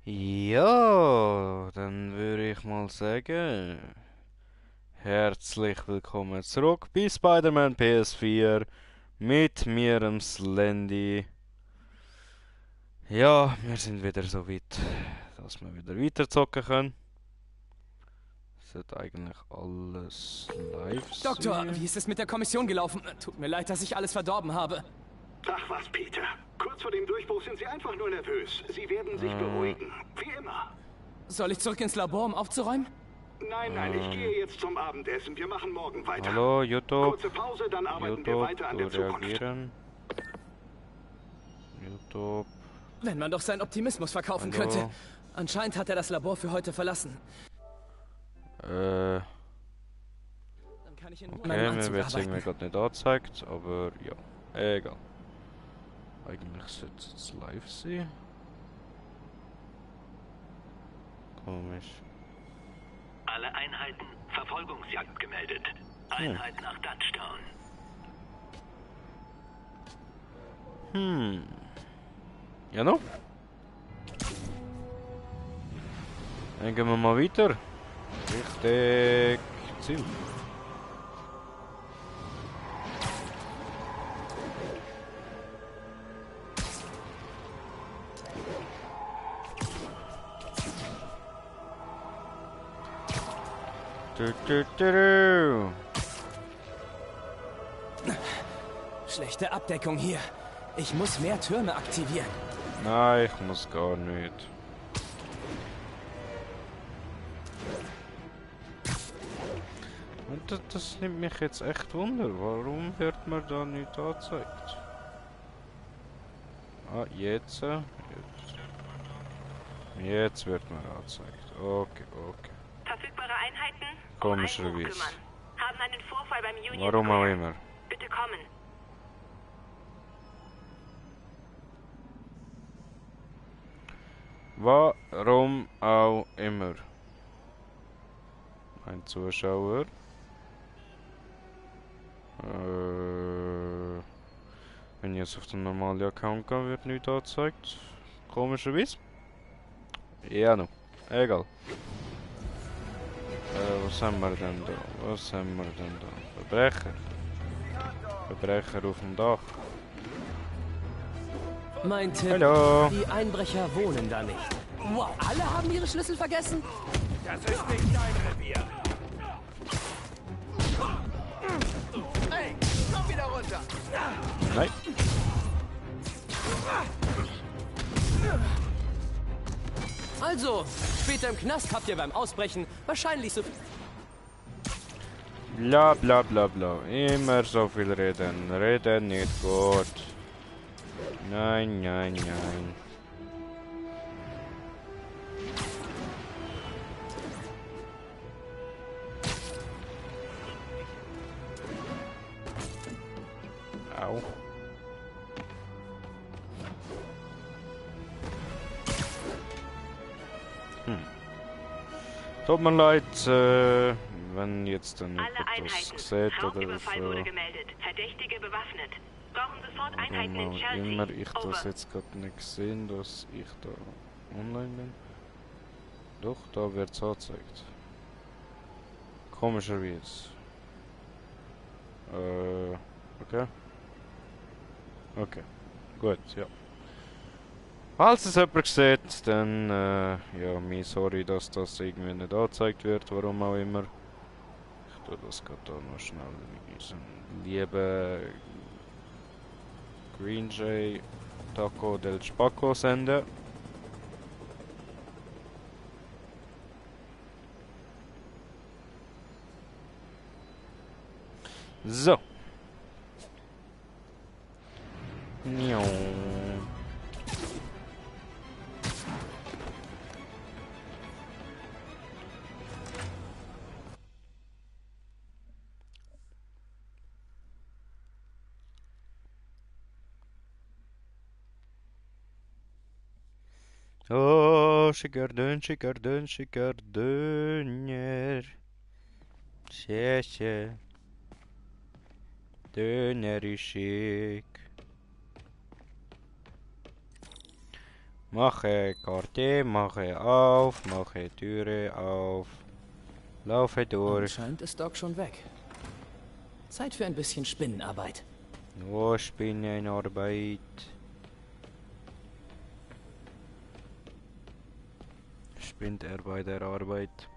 Ja, dann würde ich mal sagen, herzlich willkommen zurück bei Spider-Man PS4 mit mir, dem Slendy. Ja, wir sind wieder so weit, dass wir wieder weiterzocken können. Sollte eigentlich alles live Doktor, wie sein. ist es mit der Kommission gelaufen? Tut mir leid, dass ich alles verdorben habe. Ach was, Peter. Kurz vor dem Durchbruch sind Sie einfach nur nervös. Sie werden sich beruhigen. Wie immer. Soll ich zurück ins Labor, um aufzuräumen? Nein, ich gehe jetzt zum Abendessen. Wir machen morgen weiter. Hallo, YouTube. Kurze Pause, dann arbeiten wir YouTube, weiter an du der Zukunft. reagieren. YouTube. Wenn man doch seinen Optimismus verkaufen Hallo. könnte. Anscheinend hat er das Labor für heute verlassen. Okay, Dann kann ich in Ruhe an meinem mir Anzug wird es irgendwie arbeiten. gerade nicht angezeigt, aber ja, egal. Eigentlich sollte es jetzt live sein. Komisch. Alle Einheiten Verfolgungsjagd gemeldet. Einheit nach Dutchtown. Ja noch? Dann gehen wir mal weiter. Richtig Ziel. Du. Schlechte Abdeckung hier. Ich muss mehr Türme aktivieren. Nein, ich muss gar nicht. Und das nimmt mich jetzt echt wunder. Warum wird mir da nicht angezeigt? Ah, jetzt. Jetzt wird mir angezeigt. Okay. Verfügbare Einheiten Komischerweise. kümmern. Haben einen Vorfall beim Union Warum auch Square. immer. Bitte kommen. Warum auch immer. Ein Zuschauer. Wenn ich jetzt auf den normalen Account gehe, wird nichts angezeigt. Komischerweise. Ja, no. Egal. Was haben wir denn da? Verbrecher. Verbrecher auf dem Dach. Mein Tipp, Hallo. die Einbrecher wohnen da nicht. Wow, alle haben ihre Schlüssel vergessen? Das ist nicht dein Revier. Hey, komm wieder runter. Nein. Also, später im Knast habt ihr beim Ausbrechen wahrscheinlich so viel... Bla bla bla bla. Immer so viel reden. Reden nicht gut. Nein. Au. Tut mir leid, wenn jetzt dann Alle jemand das Einheiten. sieht oder Raubüberfall wurde so. gemeldet. Verdächtige bewaffnet. Brauchen sofort Einheiten Warum in auch Chelsea. immer ich das Over. jetzt gerade nicht gesehen, dass ich da online bin. Doch, da wird es angezeigt. Komischerweise. Okay. Okay. Gut, ja. Falls es jemand sieht, dann, ja, mir sorry, dass das irgendwie nicht angezeigt wird, warum auch immer. Ich tue das gerade da noch schnell in unseren lieben Green Jay Taco del Spaco senden. So. Miau. Oh, Schikardön, Schikardöner. Schäche. Döner ist schick. Mache Karte, mache auf, mache Türe auf. Laufe durch. Anscheinend ist Doc schon weg. Zeit für ein bisschen Spinnenarbeit. Oh, Spinnenarbeit. Spinnt er bei der Arbeit?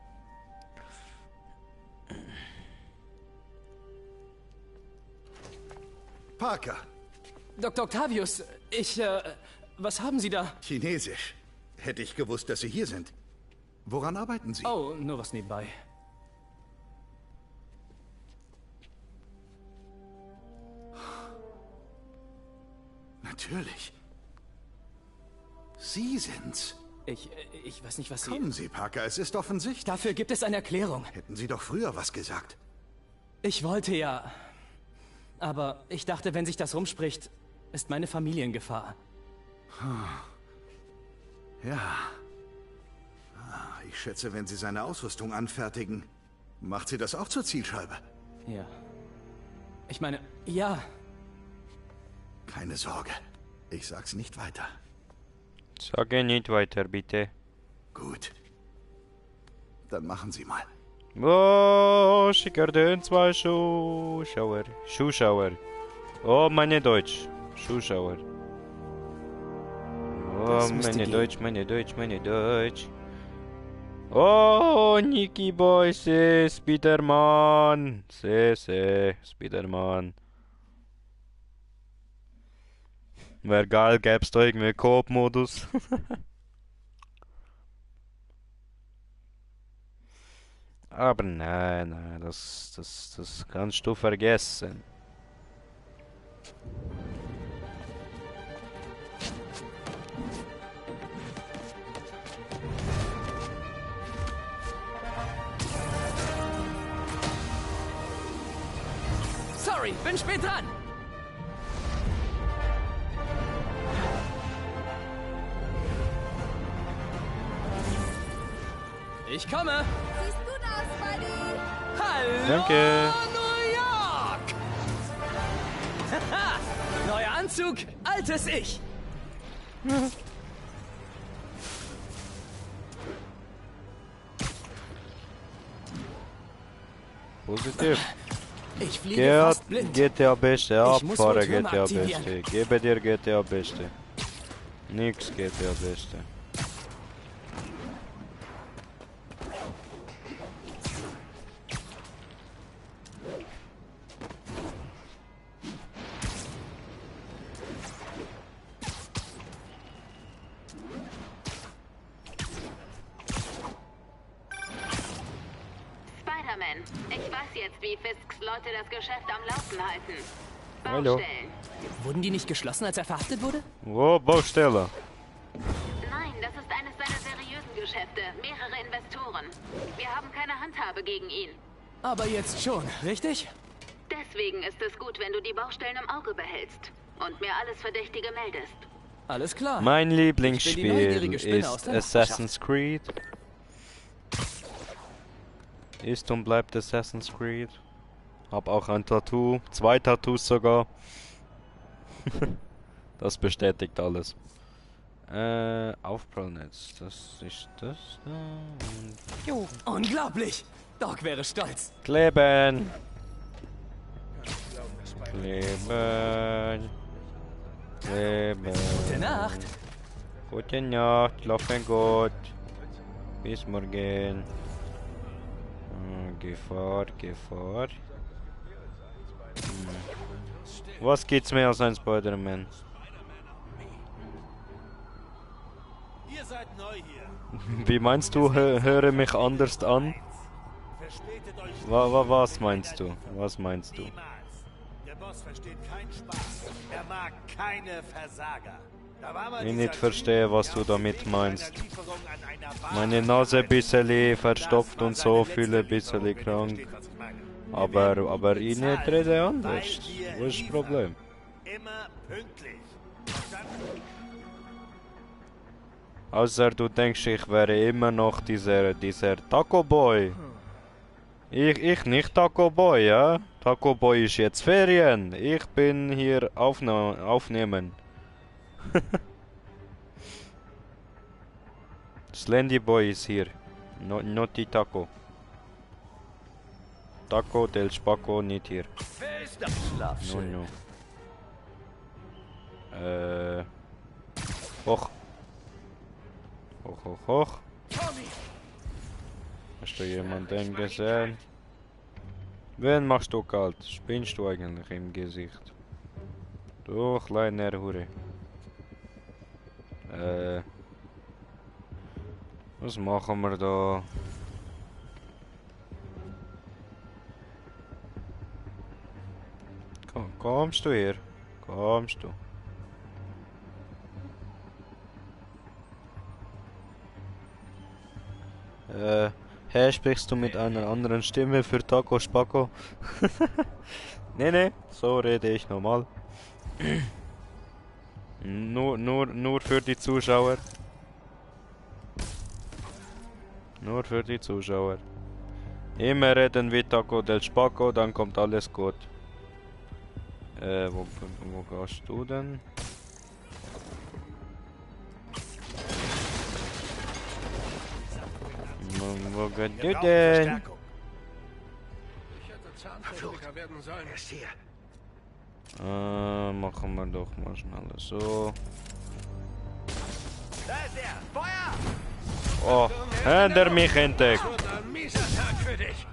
Parker, Dr. Octavius, was haben Sie da? Chinesisch. Hätte ich gewusst, dass Sie hier sind. Woran arbeiten Sie? Oh, nur was nebenbei. Natürlich. Sie sind's. Ich weiß nicht, was Sie... Kommen Sie, Parker, es ist offensichtlich. Dafür gibt es eine Erklärung. Hätten Sie doch früher was gesagt. Ich wollte ja... Aber ich dachte, wenn sich das rumspricht, ist meine Familie in Gefahr. Ja. Ich schätze, wenn Sie seine Ausrüstung anfertigen, macht sie das auch zur Zielscheibe. Ja. Ich meine, ja. Keine Sorge. Ich sag's nicht weiter. Sage nicht weiter, bitte. Gut. Dann machen Sie mal. Oh, schicker den zwei Zuschauer. Oh, meine Deutsch. Zuschauer. Oh, Das müsste gehen. meine Deutsch. Oh, Nicky Boy, Spiderman. Spiderman. Wäre geil, gäb's da irgendwie Koop-Modus. Aber nein, das kannst du vergessen. Sorry, bin spät dran. Ich komme. Siehst gut aus, Buddy. Hallo, Danke. New York. Haha, neuer Anzug, altes Ich. Positiv. Ich fliege fast blind. GTA Beste, Ich muss wohl abfahre Türme GTA aktivieren. Beste. Gebe dir GTA Beste. Nix GTA Beste. Spider-Man, ich weiß jetzt, wie Fisks Leute das Geschäft am Laufen halten. Hallo. Baustellen. Wurden die nicht geschlossen, als er verhaftet wurde? Oh, Baustelle. Nein, das ist eines seiner seriösen Geschäfte. Mehrere Investoren. Wir haben keine Handhabe gegen ihn. Aber jetzt schon, richtig? Deswegen ist es gut, wenn du die Baustellen im Auge behältst und mir alles Verdächtige meldest. Alles klar. Mein Ich bin die Lieblingsspiel neugierige Spinne aus ist der Assassin's Creed. Ist und bleibt Assassin's Creed. Hab auch ein Tattoo, 2 Tattoos sogar. Das bestätigt alles. Aufprallnetz, das ist das da. Und jo. Unglaublich. Doc wäre stolz. Kleben! Kleben! Kleben! Gute Nacht. Gute Nacht, schlafen gut. Bis morgen. Gefahr. Was gibt's mehr als ein Spider-Man? Ihr seid neu hier. Wie meinst du, höre mich anders an? Verspätet euch Was meinst du? Was meinst du? niemals. Der Boss versteht keinen Spaß. Er mag keine Versager. Da war mal Ich dieser nicht verstehe, Typ, was der du auf dem damit Weg einer meinst. Lieferung an einer Bar Meine Nase ein bisschen verstopft Das war und so, seine fühle ein letzte bisschen Lieferung, wenn ihr krank. versteht, was ich meine. Wir Aber werden ich bezahlt, nicht rede weil anders. wir Was ist das liefern. Problem? Immer pünktlich. Verstanden? Außer du denkst, ich wäre immer noch dieser Taco Boy. Ich nicht Taco Boy, ja? Taco Boy ist jetzt Ferien. Ich bin hier aufnehmen. Slendy Boy ist hier. Not Taco. Taco del Spaco nicht hier. Wer ist das Schlafschön? No. Hoch. Hoch. Hast du jemanden gesehen? Wen machst du kalt? Spinnst du eigentlich im Gesicht? Du kleiner Hure. Was machen wir da? Kommst du hier? Kommst du? Hä, sprichst du mit einer anderen Stimme für Taco Spaco? Nee, so rede ich normal. Nur für die Zuschauer. Nur für die Zuschauer. Immer reden wie Taco del Spaco, dann kommt alles gut. Wo gehst du denn? Wo gehst du denn? Ich hätte Zahntechniker werden sollen. Er ist hier. Machen wir doch mal schnell so. Da ist er! Feuer! Oh, hat er mich entdeckt? Das wird ein mieser Tag für dich.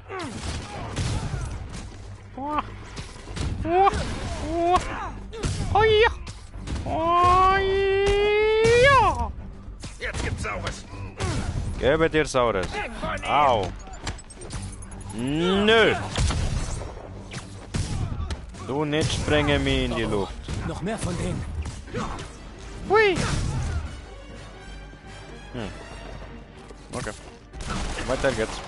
Jetzt gibt's Saures. Gebe dir Saures. Au. Nö. Du nicht sprengen mich in die Luft. Noch mehr von denen. Hui. Okay. Weiter geht's.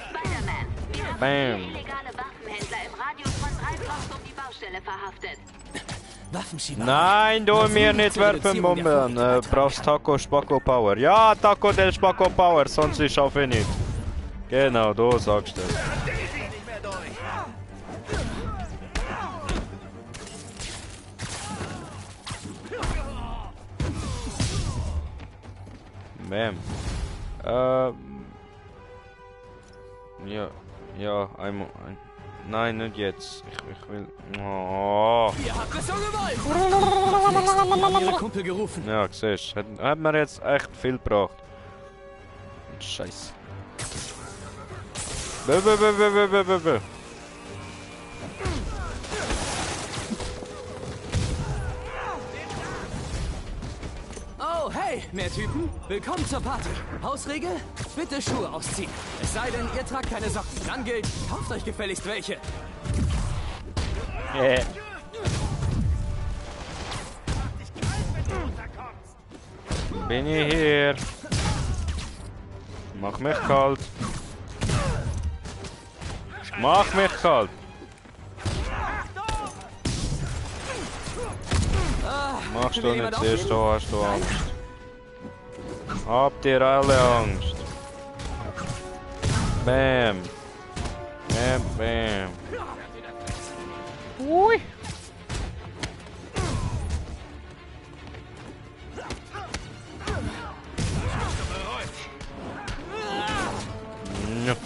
Spider-Man, wir haben Bam. 4 illegale Waffenhändler im Radius von 3 Blocks um die Baustelle verhaftet. Waffenschieber. Nein, du mir nicht werfen, Bomben. Brauchst Taco Spaco Power. Ja, Taco del Spaco Power, sonst ich schaffe nicht. Genau, du sagst es. Bam. Ja, einmal. Nein, nicht jetzt. Ich will. Oh. Ihr habt es so gewollt! Haben ihre Kumpel gerufen. Ja, siehst du. Hat mir jetzt echt viel gebracht. Scheiße. Bö. Oh, hey, mehr Typen. Willkommen zur Party. Hausregel? Bitte Schuhe ausziehen. Es sei denn, ihr tragt keine Socken. Dann gilt, kauft euch gefälligst welche. Bin ich hier? Mach mich kalt. Mach mich kalt. Machst du nicht, siehst du, hast du Angst. Habt ihr alle Angst? Bam. Bam. Ui. Ja.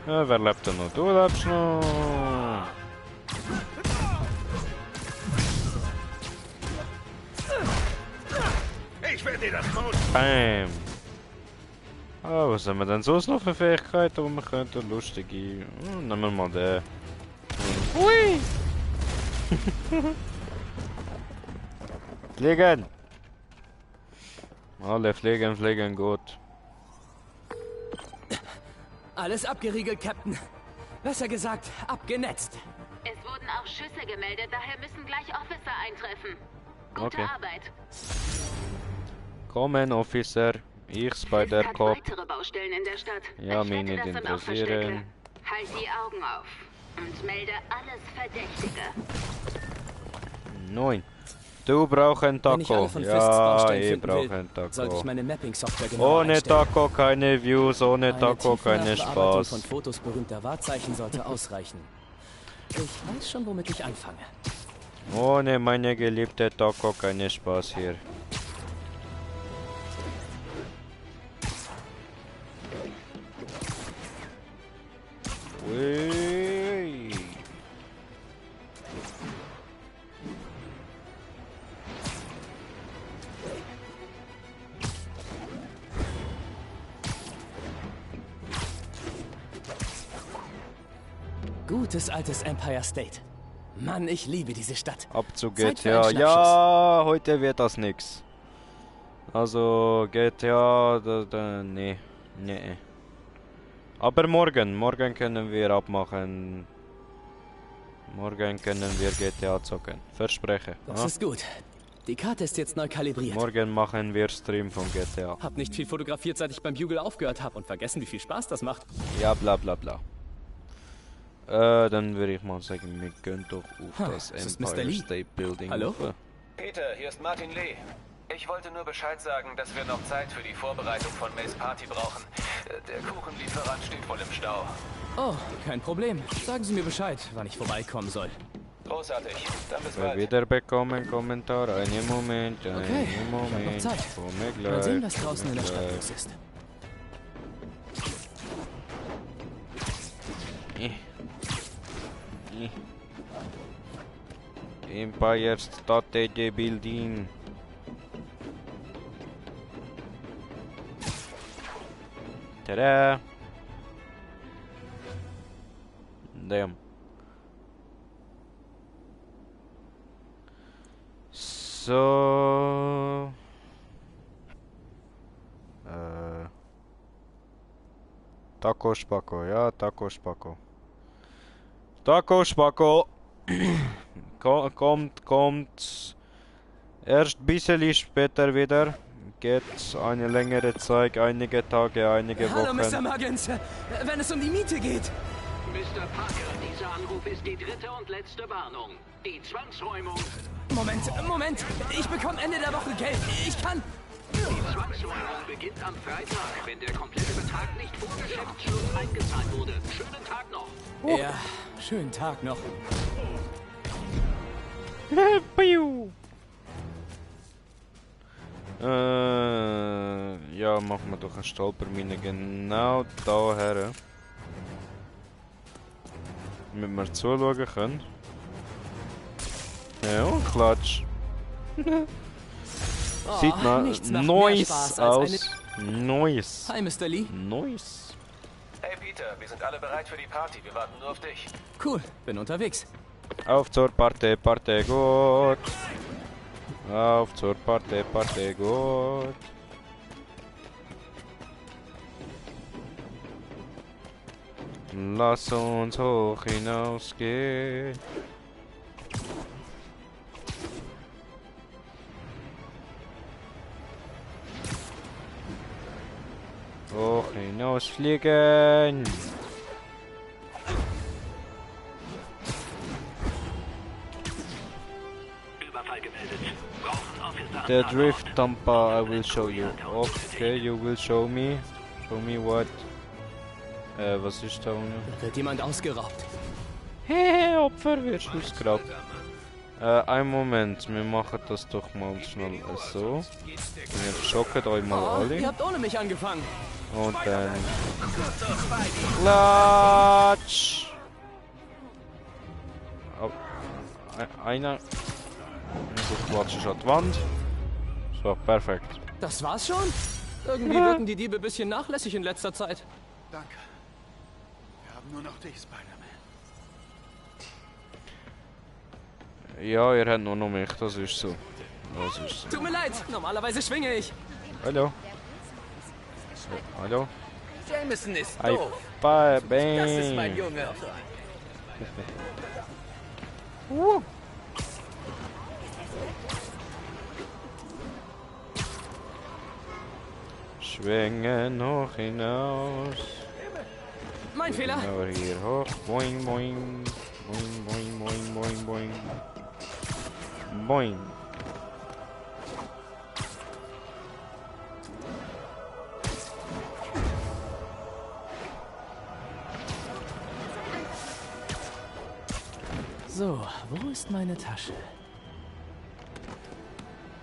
Ja, wer lebt denn noch? Du lebst noch. Ich will dir das tun. Bam. Ah, was haben wir denn sonst noch für Fähigkeiten, die wir könnten? Lustige. Nehmen wir mal den. Hui! Fliegen! Alle fliegen gut. Alles abgeriegelt, Captain. Besser gesagt, abgenetzt. Es wurden auch Schüsse gemeldet, daher müssen gleich Officer eintreffen. Gute Okay. Arbeit. Kommen, Officer. Ich Spider Es hat Cop. weitere Baustellen in der Stadt. Ja, Ich mich wette, nicht das sind auch Verstecke. interessieren. Halt die Augen auf und melde alles Verdächtige. 9. Du brauchst ein Wenn ich alle Taco. von Fists Ja, Baustellen ich finden brauche will, ein sollte Taco. ich meine Mapping-Software genauer Ohne einstellen. Taco keine Views, ohne Eine Taco keine Tiefenbearbeitung von Spaß. Fotos berühmter Wahrzeichen sollte ausreichen. Ich weiß schon, womit ich anfange. Ohne meine geliebte Taco keine Spaß hier. Ui. Gutes altes Empire State. Mann, ich liebe diese Stadt. Abzug Zeit für GTA. einen Ja, heute wird das nix. Also GTA, nee. Nee. Aber morgen können wir abmachen. Morgen können wir GTA zocken. Verspreche. Das ah? ist gut. Die Karte ist jetzt neu kalibriert. Morgen machen wir Stream von GTA. Hab nicht viel fotografiert, seit ich beim Bugle aufgehört habe und vergessen, wie viel Spaß das macht. Ja, bla bla bla. Dann würde ich mal sagen, wir gehen doch auf das das ist Mr. Empire Lee. State Building. Hallo? rauf. Peter, hier ist Martin Lee. Ich wollte nur Bescheid sagen, dass wir noch Zeit für die Vorbereitung von Mays Party brauchen. Der Kuchenlieferant steht voll im Stau. Oh, kein Problem. Sagen Sie mir Bescheid, wann ich vorbeikommen soll. Großartig. Dann bis Wir bald. wieder bekommen Kommentar. Einen Moment, einen Okay, ich hab noch Moment. Zeit. Komme Mal gleich. sehen, was draußen in der komme Stadt gleich. los ist. Empire State Building. Tada! Damn. So. Taco Spacco, ja, Taco Spacco. Taco Spacco. kommt. Erst ein bisschen später wieder. Geht eine längere Zeit, einige Tage, einige Hallo, Mr. Wochen. Muggins. Wenn es um die Miete geht. Mr. Parker, dieser Anruf ist die dritte und letzte Warnung. Die Zwangsräumung. Moment. Ich bekomme Ende der Woche Geld. Ich kann... Die Zwangsräumung beginnt am Freitag, wenn der komplette Betrag nicht vor Geschäftsschluss eingezahlt wurde. Schönen Tag noch. Ja, schönen Tag noch. Piu. Ja, machen wir doch eine Stolpermine genau da her. Damit wir zuschauen können. Ja, und klatsch. Sieht nichts macht mehr nice Spaß als aus. Nice. Hi, Mr. Lee. Nice. Hey Peter, wir sind alle bereit für die Party. Wir warten nur auf dich. Cool, bin unterwegs. Auf zur Party, Party gut. Auf zur Party, Party gut. Lass uns hoch hinausgehen. Hoch hinausfliegen. Überfall gemeldet. Brauchen Officer The am drift Tatort. Tampa, I will show you. Okay, you will show me. Show me what? Was ist da unten? Wird jemand ausgeraubt? Hey, Opfer, wirst du ausgeraubt. Einen Moment, wir machen das doch mal schnell so. Wir schocken euch mal Oh, ihr alle. habt ohne mich angefangen. Und dann... Klatsch! Oh, einer... Du klatschst an die Wand. So, perfekt. Das war's schon? Irgendwie wirken die Diebe ein bisschen nachlässig in letzter Zeit. Danke. Wir haben nur noch dich, Spider-Man. Ja, ihr habt nur noch mich, das ist so. Das ist so. Tut mir leid, normalerweise schwinge ich. Hallo? Hallo? Jameson ist Hi, doof. bang! Das ist mein Junge. Schwingen hoch hinaus. Mein Fehler. Genau hier hoch. Boing, boing. Boing, boing, boing, boing, boing. Boing. So, wo ist meine Tasche?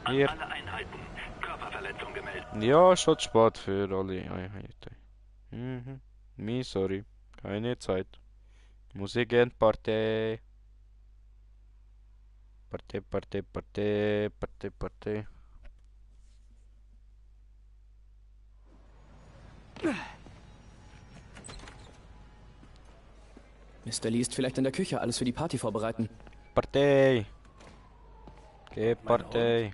An Hier. alle Einheiten. Körperverletzung gemeldet. Ja, schon zu spät für alle Einheiten. Me sorry. Keine Zeit. Musik and Party. Party. Mr. Lee ist vielleicht in der Küche, alles für die Party vorbereiten. Party. Geh Party.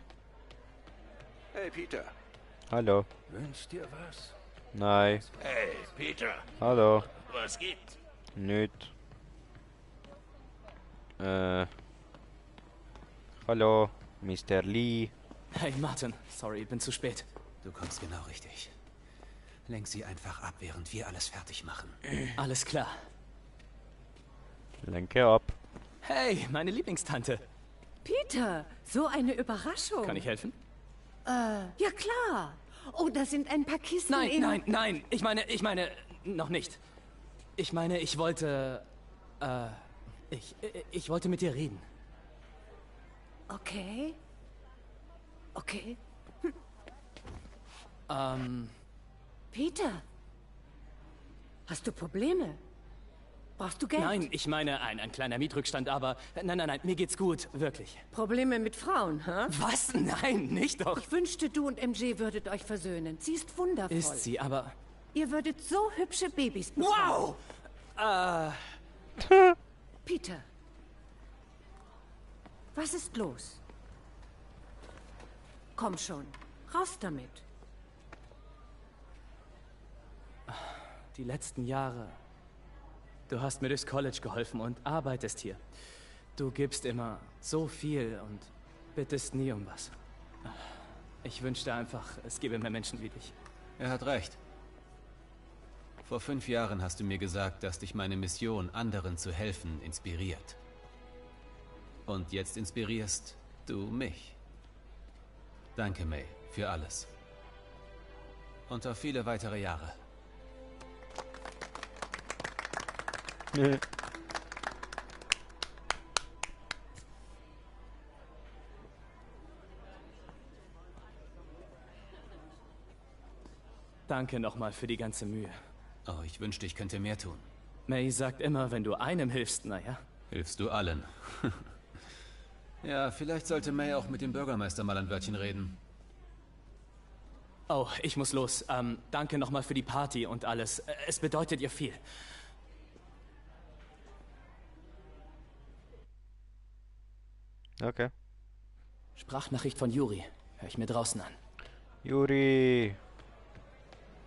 Hey, Peter. Hallo. Wünschst dir was? Nein. Hey, Peter. Hallo. Was gibt's? Nicht. Hallo, Mr. Lee. Hey, Martin. Sorry, bin zu spät. Du kommst genau richtig. Lenk sie einfach ab, während wir alles fertig machen. Alles klar. Lenke ab. Hey, meine Lieblingstante. Peter, so eine Überraschung. Kann ich helfen? Ja, klar. Oh, da sind ein paar Kisten in... Nein. Ich meine, noch nicht. Ich meine, ich wollte, ich wollte mit dir reden. Okay. Peter, hast du Probleme? Brauchst du Geld? Nein, ich meine, ein kleiner Mietrückstand, aber nein, mir geht's gut, wirklich. Probleme mit Frauen, hä? Was? Nein, nicht doch. Ich wünschte, du und MJ würdet euch versöhnen. Sie ist wundervoll. Ist sie, aber... Ihr würdet so hübsche Babys bekommen. Wow! Peter, was ist los? Komm schon, raus damit. Die letzten Jahre... Du hast mir durchs College geholfen und arbeitest hier. Du gibst immer so viel und bittest nie um was. Ich wünschte einfach, es gäbe mehr Menschen wie dich. Er hat recht. Vor 5 Jahren hast du mir gesagt, dass dich meine Mission, anderen zu helfen, inspiriert. Und jetzt inspirierst du mich. Danke, May, für alles. Und auf viele weitere Jahre. Danke nochmal für die ganze Mühe. Oh, ich wünschte, ich könnte mehr tun. May sagt immer, wenn du einem hilfst, naja. Hilfst du allen. Ja, vielleicht sollte May auch mit dem Bürgermeister mal ein Wörtchen reden. Oh, ich muss los. Danke nochmal für die Party und alles. Es bedeutet ihr viel. Okay. Sprachnachricht von Yuri. Hör ich mir draußen an. Yuri.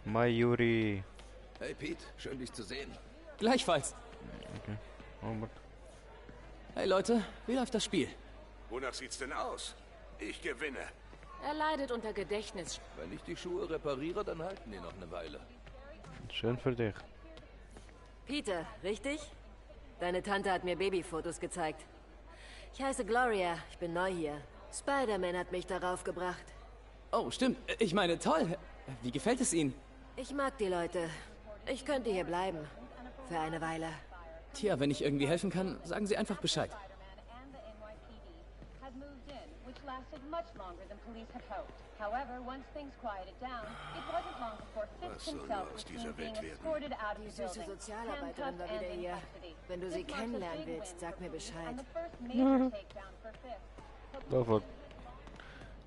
My Yuri. Hey, Pete. Schön, dich zu sehen. Gleichfalls. Okay. Oh, but... Hey Leute, wie läuft das Spiel? Wonach sieht's denn aus? Ich gewinne. Er leidet unter Gedächtnis. Wenn ich die Schuhe repariere, dann halten die noch eine Weile. Schön für dich. Peter, richtig? Deine Tante hat mir Babyfotos gezeigt. Ich heiße Gloria, ich bin neu hier. Spider-Man hat mich darauf gebracht. Oh, stimmt. Ich meine, toll. Wie gefällt es Ihnen? Ich mag die Leute. Ich könnte hier bleiben. Für eine Weile. Tja, wenn ich irgendwie helfen kann, sagen Sie einfach Bescheid. Was soll nur aus dieser Welt werden? Die süße Sozialarbeiterin war wieder hier. Wenn du sie kennenlernen willst, sag mir Bescheid. Oh fuck.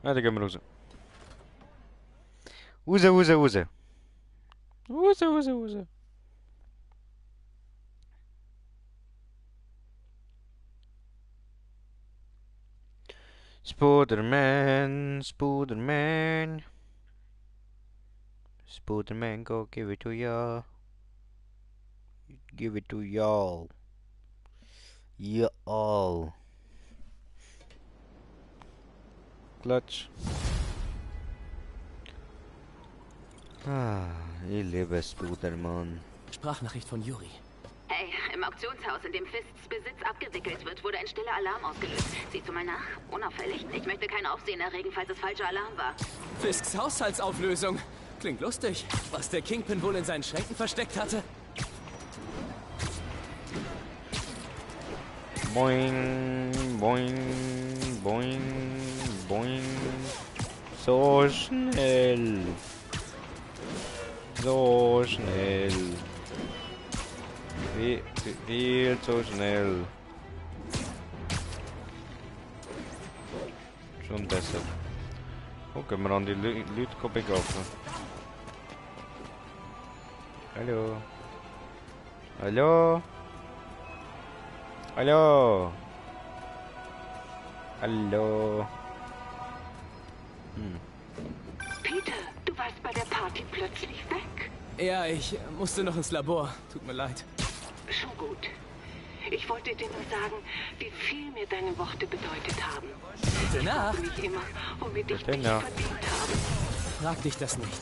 Ja, dann gehen wir raus. Raus. Spider-Man, go give it to y'all. Give it to y'all. Y'all. Klatsch. Ich liebe Spider-Man. Sprachnachricht von Yuri. Hey, im Auktionshaus, in dem Fists Besitz abgewickelt wird, wurde ein stiller Alarm ausgelöst. Siehst du mal nach? Unauffällig. Ich möchte kein Aufsehen erregen, falls es falscher Alarm war. Fisks Haushaltsauflösung. Klingt lustig. Was der Kingpin wohl in seinen Schränken versteckt hatte? Boing, boing, boing, boing. So schnell. So schnell. Viel zu schnell. Schon besser. Oh, können wir an die Leute begegnen. Hallo. Hallo. Hallo. Hallo. Peter, du warst bei der Party plötzlich weg. Ja, ich musste noch ins Labor. Tut mir leid. Schon gut. Ich wollte dir nur sagen, wie viel mir deine Worte bedeutet haben. Gute Nacht. Ich frage mich immer, womit ich dich verdient habe. Frag dich das nicht.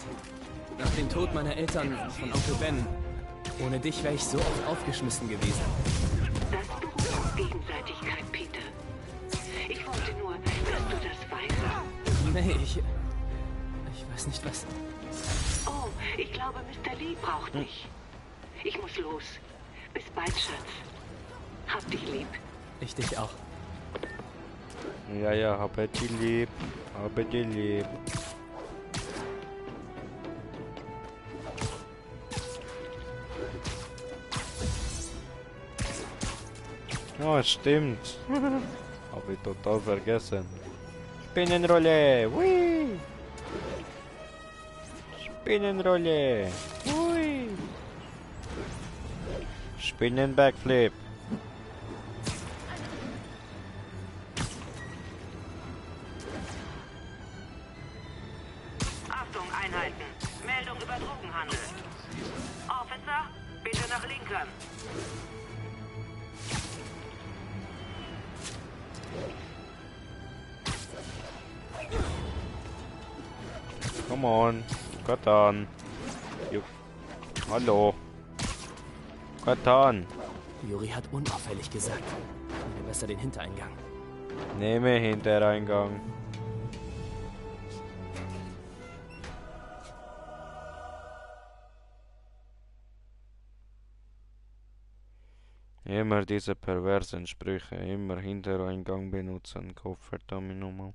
Nach dem Tod meiner Eltern von Onkel Ben, ohne dich wäre ich so oft aufgeschmissen gewesen. Das beruht auf Gegenseitigkeit, Peter. Ich wollte nur, dass du das weißt. Nee, ich weiß nicht was. Oh, ich glaube, Mr. Lee braucht mich. Ich muss los. Bis bald, Schatz. Hab dich lieb. Ich dich auch. Ja, ja, hab dich lieb. Hab dich lieb. Oh, stimmt. Hab ich total vergessen. Spinnenrolle. Hui. Spinnenrolle. Hui. Spinnen-Backflip. Achtung, Einheiten. Meldung über Drogenhandel. Officer, bitte nach Lincoln. Come on. Katan. Hallo. Katan. Yuri hat unauffällig gesagt. Nehmen wir besser den Hintereingang. Nehme Hintereingang. Immer diese perversen Sprüche. Immer Hintereingang benutzen. Verdammt nochmal.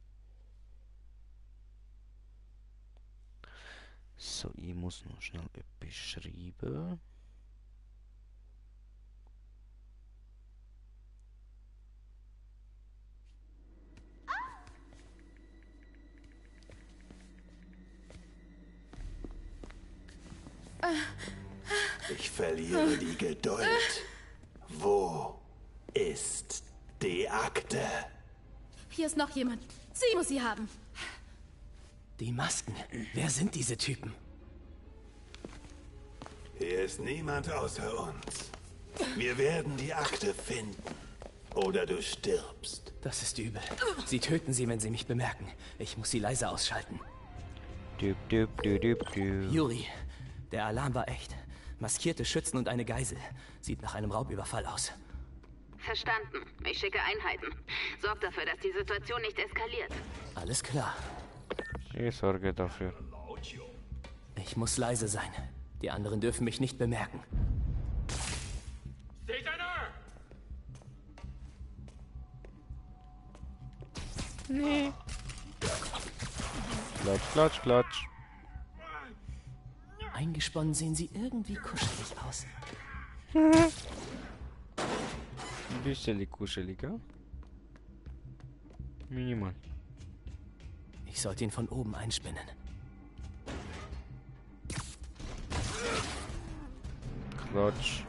So, ich muss noch schnell etwas schreiben. Ich verliere die Geduld. Wo ist die Akte? Hier ist noch jemand. Sie muss sie haben. Die Masken. Wer sind diese Typen? Hier ist niemand außer uns. Wir werden die Akte finden. Oder du stirbst. Das ist übel. Sie töten sie, wenn sie mich bemerken. Ich muss sie leise ausschalten. Yuri, der Alarm war echt. Maskierte Schützen und eine Geisel. Sieht nach einem Raubüberfall aus. Verstanden. Ich schicke Einheiten. Sorg dafür, dass die Situation nicht eskaliert. Alles klar. Ich sorge dafür. Ich muss leise sein. Die anderen dürfen mich nicht bemerken. Nee. Klatsch, klatsch, klatsch. Eingesponnen sehen sie irgendwie kuschelig aus. Ein bisschen kuscheliger. Minimal. Ich sollte ihn von oben einspinnen. Klatsch.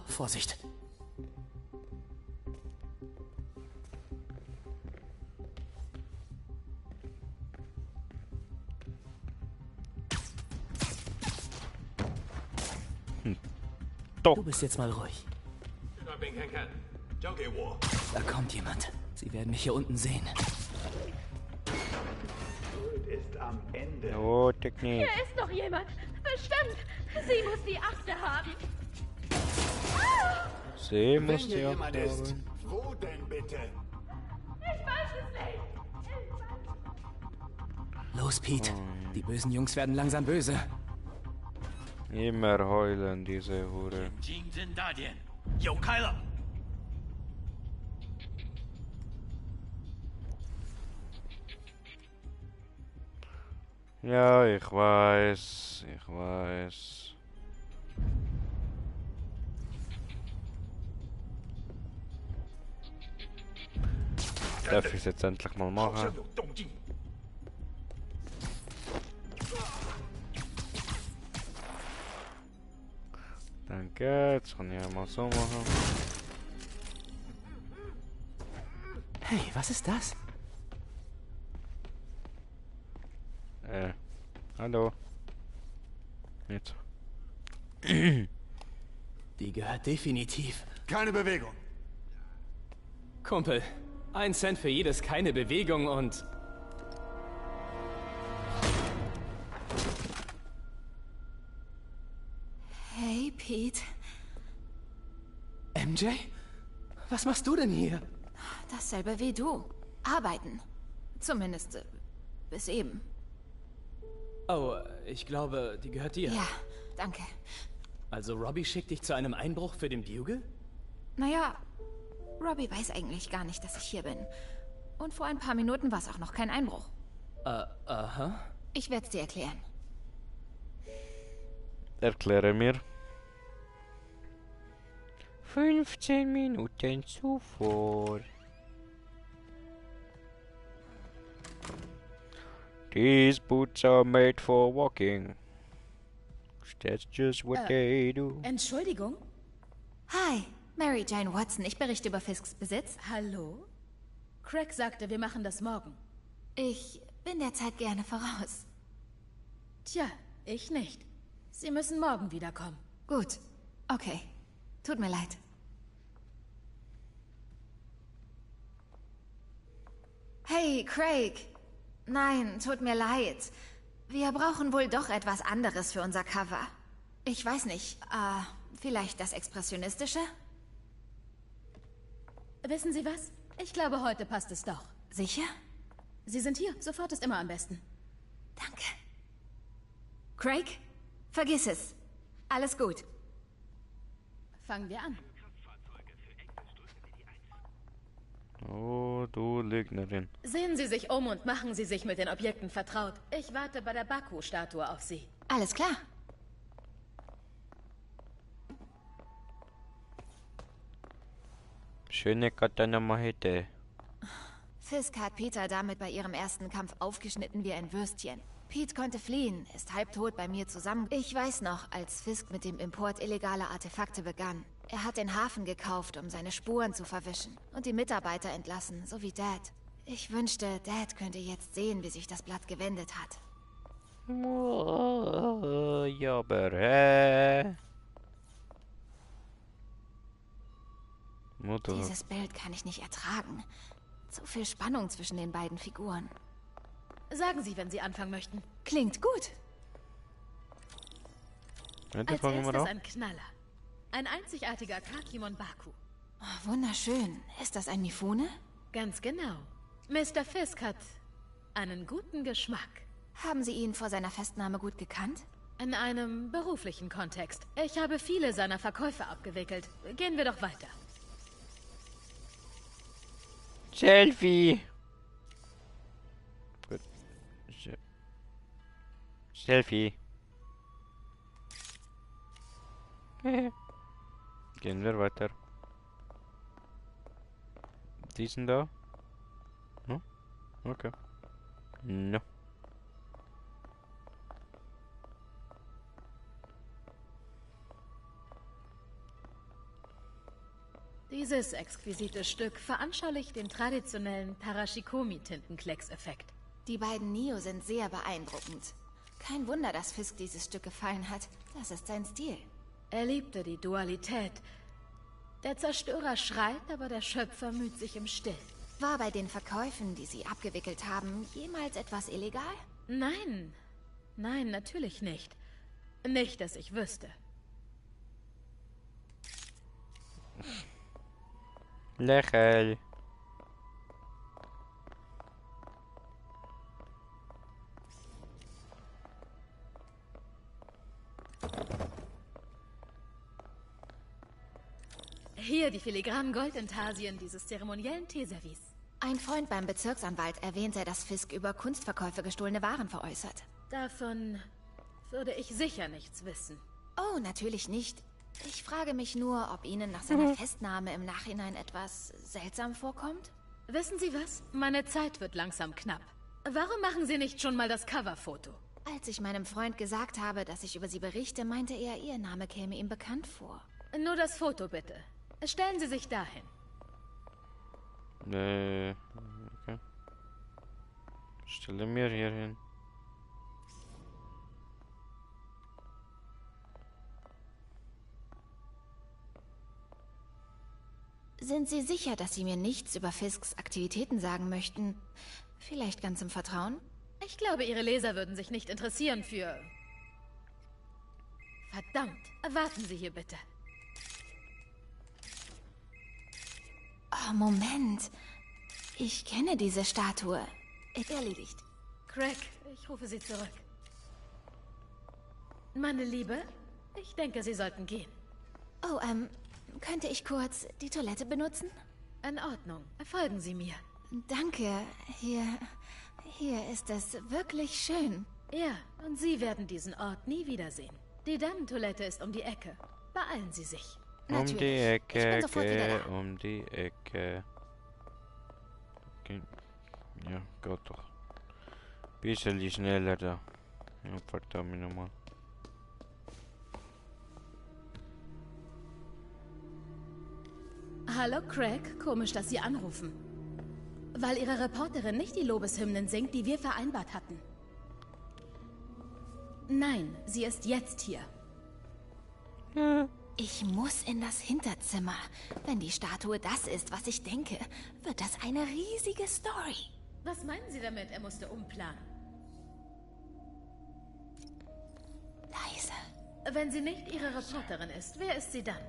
Vorsicht. Du bist jetzt mal ruhig. Da kommt jemand. Sie werden mich hier unten sehen. Ist am Ende. Oh, Technik. Hier ist noch jemand. Bestimmt. Sie muss die Akte haben. Sie muss Wenn die hier Akte jemand ist, haben. wo denn bitte? Ich weiß es nicht. Los, Pete. Die bösen Jungs werden langsam böse. Immer heulen, diese Hure. 金针大典又开了。 Ja, ich weiß, ich weiß. Darf ich es jetzt endlich mal 好像 machen? 有动静。 Danke, jetzt kann ich ja mal so machen. Hey, was ist das? Hallo. Jetzt. Die gehört definitiv. Keine Bewegung. Kumpel, 1 Cent für jedes keine Bewegung und... Hey, Pete. MJ? Was machst du denn hier? Dasselbe wie du. Arbeiten. Zumindest bis eben. Oh, ich glaube, die gehört dir. Ja, danke. Also Robbie schickt dich zu einem Einbruch für den Bugle? Naja, Robbie weiß eigentlich gar nicht, dass ich hier bin. Und vor ein paar Minuten war es auch noch kein Einbruch. Aha. Ich werde es dir erklären. Erkläre mir. 15 Minuten zuvor. These boots are made for walking. That's just what they do. Entschuldigung? Hi, Mary Jane Watson. Ich berichte über Fisks Besitz. Hallo? Craig sagte, wir machen das morgen. Ich bin der Zeit gerne voraus. Tja, ich nicht. Sie müssen morgen wiederkommen. Gut. Okay. Tut mir leid. Hey, Craig. Nein, tut mir leid. Wir brauchen wohl doch etwas anderes für unser Cover. Ich weiß nicht, vielleicht das Expressionistische? Wissen Sie was? Ich glaube, heute passt es doch. Sicher? Sie sind hier. Sofort ist immer am besten. Danke. Craig? Vergiss es. Alles gut. Fangen wir an. Oh, du Lügnerin. Sehen Sie sich um und machen Sie sich mit den Objekten vertraut. Ich warte bei der Baku-Statue auf Sie. Alles klar. Schöne Katana Mahete. Fisk hat Peter damit bei ihrem ersten Kampf aufgeschnitten wie ein Würstchen. Pete konnte fliehen, ist halbtot bei mir zusammen. Ich weiß noch, als Fisk mit dem Import illegaler Artefakte begann. Er hat den Hafen gekauft, um seine Spuren zu verwischen. Und die Mitarbeiter entlassen, so wie Dad. Ich wünschte, Dad könnte jetzt sehen, wie sich das Blatt gewendet hat. Oh, ja, aber Mutter. Dieses Bild kann ich nicht ertragen. Zu viel Spannung zwischen den beiden Figuren. Sagen Sie, wenn Sie anfangen möchten. Klingt gut. Als erstes ein Knaller. Ein einzigartiger Kakimon Baku. Oh, wunderschön. Ist das ein Mifune? Ganz genau. Mr. Fisk hat einen guten Geschmack. Haben Sie ihn vor seiner Festnahme gut gekannt? In einem beruflichen Kontext. Ich habe viele seiner Verkäufe abgewickelt. Gehen wir doch weiter. Selfie. Gut. Selfie. Gehen wir weiter. Diesen da? No? Okay. No. Dieses exquisite Stück veranschaulicht den traditionellen Tarashikomi-Tintenklecks-Effekt. Die beiden Neo sind sehr beeindruckend. Kein Wunder, dass Fisk dieses Stück gefallen hat. Das ist sein Stil. Er liebte die Dualität. Der Zerstörer schreit, aber der Schöpfer müht sich im Stillen. War bei den Verkäufen, die Sie abgewickelt haben, jemals etwas illegal? Nein. Nein, natürlich nicht. Nicht, dass ich wüsste. Lächel. die filigranen Goldintarsien dieses zeremoniellen Teeservice. Ein Freund beim Bezirksanwalt erwähnte, dass Fisk über Kunstverkäufe gestohlene Waren veräußert. Davon würde ich sicher nichts wissen. Oh, natürlich nicht. Ich frage mich nur, ob Ihnen nach seiner Festnahme im Nachhinein etwas seltsam vorkommt? Wissen Sie was? Meine Zeit wird langsam knapp. Warum machen Sie nicht schon mal das Coverfoto? Als ich meinem Freund gesagt habe, dass ich über Sie berichte, meinte er, Ihr Name käme ihm bekannt vor. Nur das Foto bitte. Stellen Sie sich dahin. Okay. Stelle mir hier hin. Sind Sie sicher, dass Sie mir nichts über Fisks Aktivitäten sagen möchten? Vielleicht ganz im Vertrauen? Ich glaube, Ihre Leser würden sich nicht interessieren für... Verdammt, warten Sie hier bitte. Oh, Moment. Ich kenne diese Statue. Erledigt. Craig, ich rufe Sie zurück. Meine Liebe, ich denke, Sie sollten gehen. Oh, könnte ich kurz die Toilette benutzen? In Ordnung, folgen Sie mir. Danke. Hier ist es wirklich schön. Ja, und Sie werden diesen Ort nie wiedersehen. Die Damentoilette ist um die Ecke. Beeilen Sie sich. Um die Ecke, ich bin sofort wieder da. um die Ecke. Okay. Ja, geht doch. Bisschen schneller da. Ja, verdammt nochmal. Hallo Craig, komisch, dass Sie anrufen. Weil Ihre Reporterin nicht die Lobeshymnen singt, die wir vereinbart hatten. Nein, sie ist jetzt hier. Ich muss in das Hinterzimmer. Wenn die Statue das ist, was ich denke, wird das eine riesige Story. Was meinen Sie damit, er musste umplanen? Leise. Wenn sie nicht Ihre Reporterin ist, wer ist sie dann?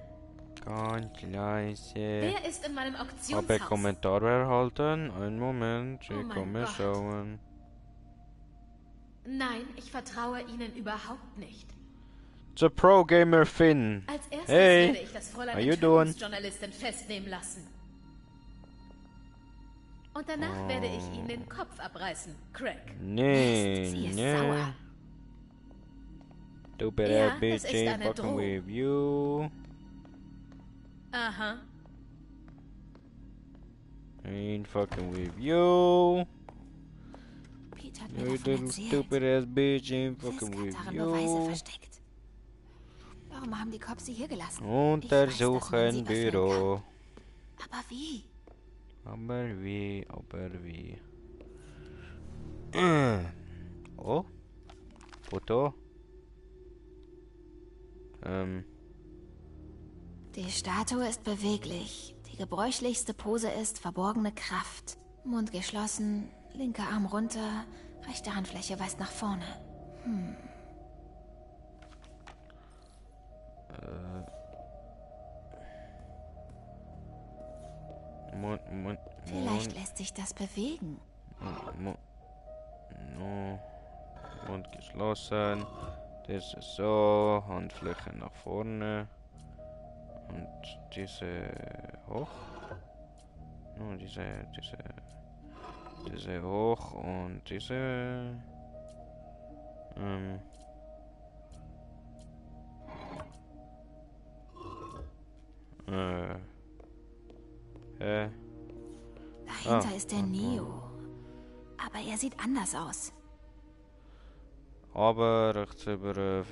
Ganz leise. Wer ist in meinem Auktionshaus? Habe Kommentare erhalten. Einen Moment, ich mein komme Gott. schauen. Nein, ich vertraue Ihnen überhaupt nicht. The Pro Gamer Finn. Als erstes Hey, werde ich das Fräulein how you doing? Journalistin festnehmen lassen. Und danach werde ich Ihnen den Kopf abreißen, Craig. Nee, Sie ist nee. sauer. Du better Ja, bitch es ist ain't eine fucking Drohung. with you. Aha. Ain't fucking with you. Pete hat mir You davon little erzählt. stupid ass bitch ain't Fisk fucking hat with darin Beweise you. versteckt. Warum haben die Cops sie hier gelassen? Ich weiß, dass man Untersuchen sie öffnen Büro. kann. Aber wie? Aber wie. Oh. Foto. Die Statue ist beweglich. Die gebräuchlichste Pose ist verborgene Kraft. Mund geschlossen, linker Arm runter, rechte Handfläche weist nach vorne. Vielleicht lässt sich das bewegen. Mund geschlossen. Das ist so. Handfläche nach vorne. Und diese hoch. No, diese hoch und diese. Dahinter ist der Neo. Aber er sieht anders aus. Aber rechts über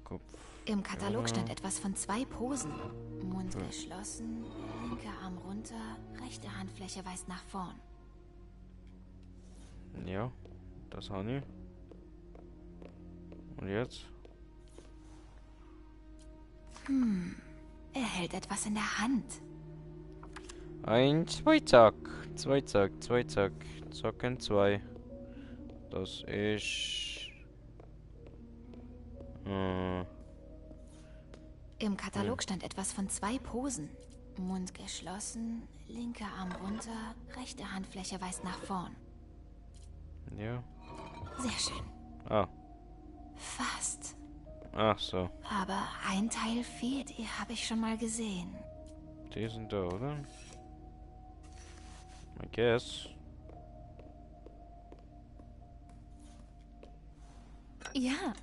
Kopf. Im Katalog stand etwas von 2 Posen. Mund geschlossen, linker Arm runter, rechte Handfläche weist nach vorn. Ja, das habe ich. Und jetzt? Er hält etwas in der Hand. Ein Zweizack. Zweizack. Zacken 2. Das ist. Im Katalog stand etwas von 2 Posen. Mund geschlossen, linker Arm runter, rechte Handfläche weist nach vorn. Ja. Sehr schön. Ah. Fast. Ach so. Aber ein Teil fehlt, habe ich schon mal gesehen. Die sind da, oder? I guess. Ja.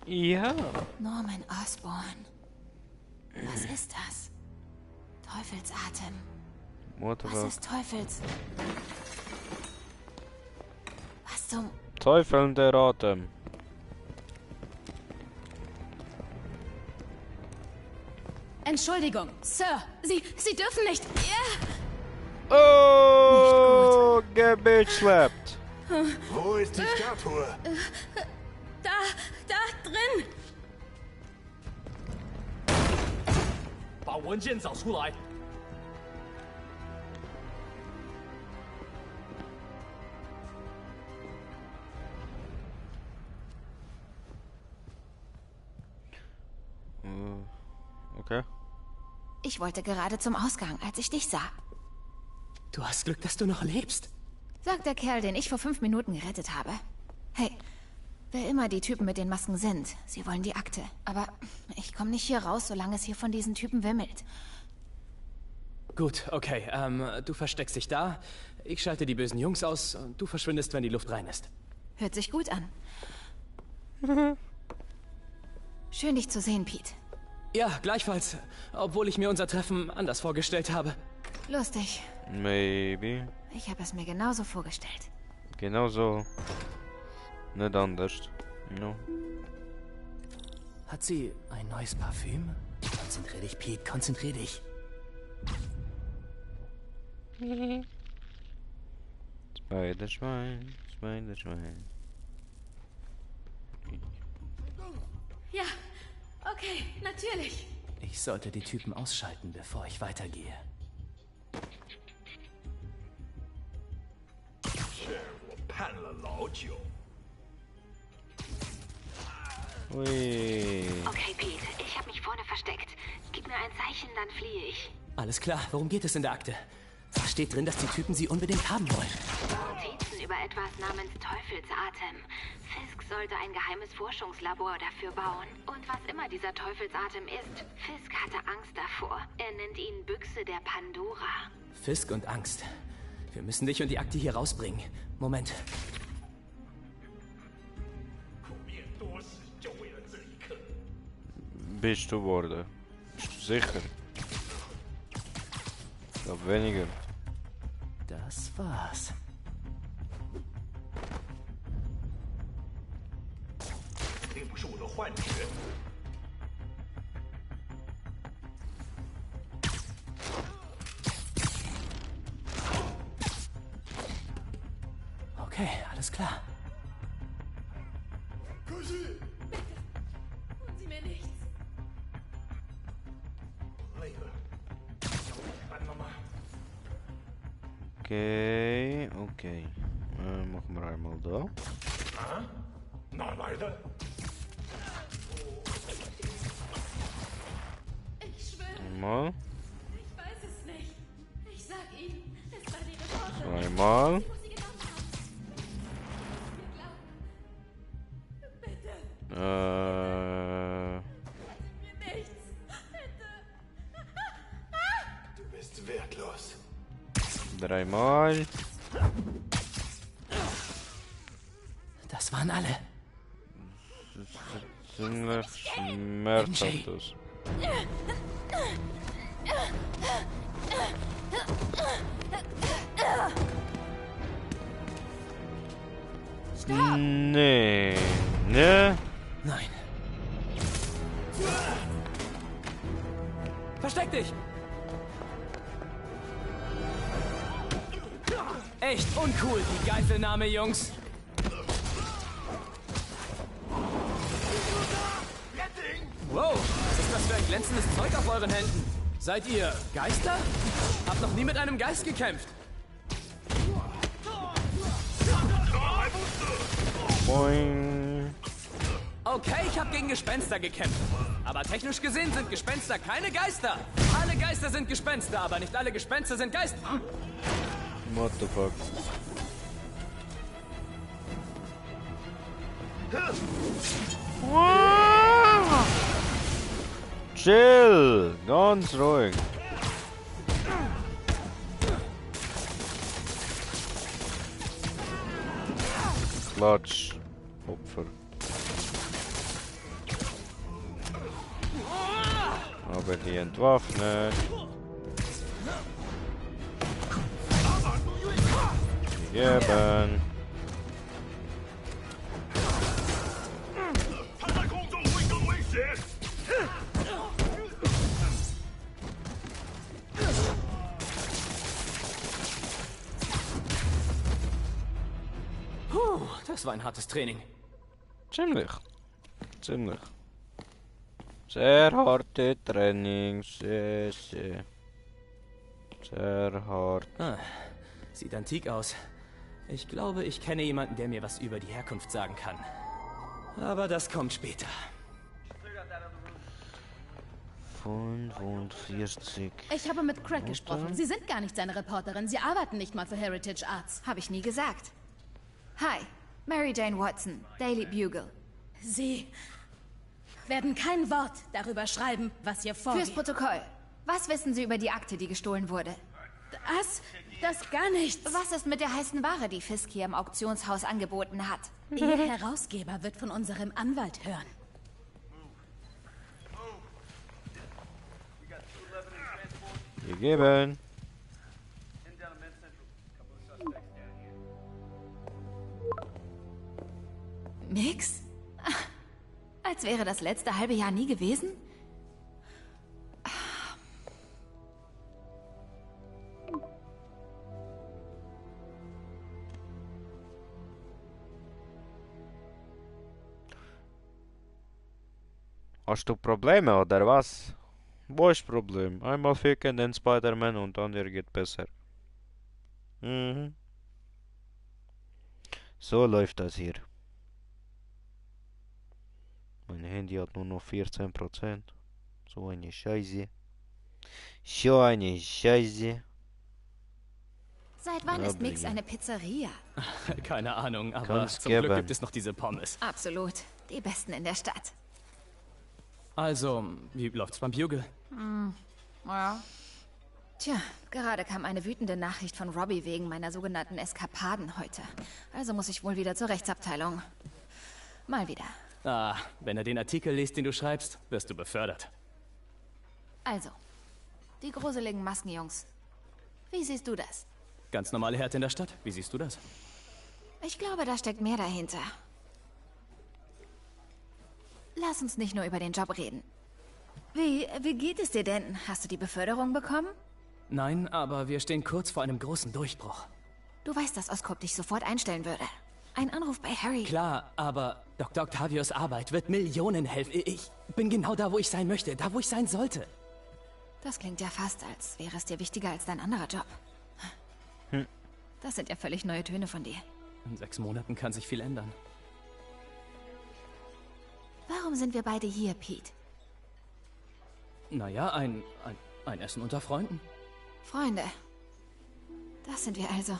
Ja. Norman Osborn. Was ist das? Teufelsatem. Was ist Teufels? Was zum... Teufelnder Atem. Entschuldigung, Sir. Sie dürfen nicht. Ja. Oh, gebitschleppt. Wo ist die Statue? Da drin. 把文件找出来。 Okay. Ich wollte gerade zum Ausgang, als ich dich sah. Du hast Glück, dass du noch lebst. Sagt der Kerl, den ich vor 5 Minuten gerettet habe. Hey, wer immer die Typen mit den Masken sind, sie wollen die Akte. Aber ich komme nicht hier raus, solange es hier von diesen Typen wimmelt. Gut, okay. Du versteckst dich da. Ich schalte die bösen Jungs aus und du verschwindest, wenn die Luft rein ist. Hört sich gut an. Schön, dich zu sehen, Pete. Ja, gleichfalls. Obwohl ich mir unser Treffen anders vorgestellt habe. Lustig. Maybe. Ich habe es mir genauso vorgestellt. Genau so. Nicht anders. No. Hat sie ein neues Parfüm? Konzentrier dich, Pete, konzentrier dich. Spiderschwein, Spiderschwein. Ja, okay, natürlich. Ich sollte die Typen ausschalten, bevor ich weitergehe. Ui. Okay, Pete, ich habe mich vorne versteckt. Gib mir ein Zeichen, dann fliehe ich. Alles klar, worum geht es in der Akte? Was steht drin, dass die Typen sie unbedingt haben wollen? Notizen über etwas namens Teufelsatem. Fisk sollte ein geheimes Forschungslabor dafür bauen. Und was immer dieser Teufelsatem ist, Fisk hatte Angst davor. Er nennt ihn Büchse der Pandora. Fisk und Angst. Wir müssen dich und die Akte hier rausbringen. Moment. Bist du geworden? Bist du sicher? Ich glaube weniger. Das war's. Okay, alles klar. Tun Sie mir nichts. Okay, okay. Machen wir einmal da. Ich schwöre. Einmal. Ich weiß es nicht. Ich sag Ihnen, es war die Reporterin. Zweimal. Ich muss Sie genommen haben. Mir glauben. Bitte. Mir nichts. Bitte. Du bist wertlos. Dreimal. Das waren alle. Ziemlich schmerzhaft aus. Nee. Ne? Nein. Versteck dich! Echt uncool, die Geiselnahme, Jungs. Wow, was ist das für ein glänzendes Zeug auf euren Händen? Seid ihr Geister? Hab noch nie mit einem Geist gekämpft. Boing. Okay, ich habe gegen Gespenster gekämpft. Aber technisch gesehen sind Gespenster keine Geister. Alle Geister sind Gespenster, aber nicht alle Gespenster sind Geister. What the fuck? Chill! Ganz ruhig. Klatsch. Opfer. Aber die entwaffnet. Gegeben. Das war ein hartes Training. Ziemlich. Ziemlich. Sehr harte Trainings. Sehr, sehr. Sehr hart. Ah, sieht antik aus. Ich glaube, ich kenne jemanden, der mir was über die Herkunft sagen kann. Aber das kommt später. 45. Ich habe mit Craig gesprochen. Sie sind gar nicht seine Reporterin. Sie arbeiten nicht mal für Heritage Arts. Habe ich nie gesagt. Hi, Mary Jane Watson, Daily Bugle. Sie werden kein Wort darüber schreiben, was hier vorgeht. Fürs Protokoll. Was wissen Sie über die Akte, die gestohlen wurde? Das gar nichts. Was ist mit der heißen Ware, die Fisk hier im Auktionshaus angeboten hat? Ihr Herausgeber wird von unserem Anwalt hören. Gegeben. Nix? Als wäre das letzte halbe Jahr nie gewesen? Hast du Probleme oder was? Wo ist Problem? Einmal ficken den Spider-Man und dann geht besser. Mhm. So läuft das hier. Mein Handy hat nur noch 14%. So eine Scheiße. So eine Scheiße. Seit wann ist Mix eine Pizzeria? Keine Ahnung, aber Kann's zum Glück geben. gibt es noch diese Pommes. Absolut. Die besten in der Stadt. Also, wie läuft's beim Bugle? Ja. Tja, gerade kam eine wütende Nachricht von Robbie wegen meiner sogenannten Eskapaden heute. Also muss ich wohl wieder zur Rechtsabteilung. Mal wieder. Ah, wenn er den Artikel liest, den du schreibst, wirst du befördert. Also, die gruseligen Maskenjungs. Wie siehst du das? Ganz normale Härte in der Stadt. Wie siehst du das? Ich glaube, da steckt mehr dahinter. Lass uns nicht nur über den Job reden. Wie geht es dir denn? Hast du die Beförderung bekommen? Nein, aber wir stehen kurz vor einem großen Durchbruch. Du weißt, dass Oscorp dich sofort einstellen würde. Ein Anruf bei Harry. Klar, aber Dr. Octavius Arbeit wird Millionen helfen. Ich bin genau da, wo ich sein möchte, da, wo ich sein sollte. Das klingt ja fast, als wäre es dir wichtiger als dein anderer Job. Das sind ja völlig neue Töne von dir. In 6 Monaten kann sich viel ändern. Warum sind wir beide hier, Pete? Naja, ein Essen unter Freunden. Freunde. Das sind wir also.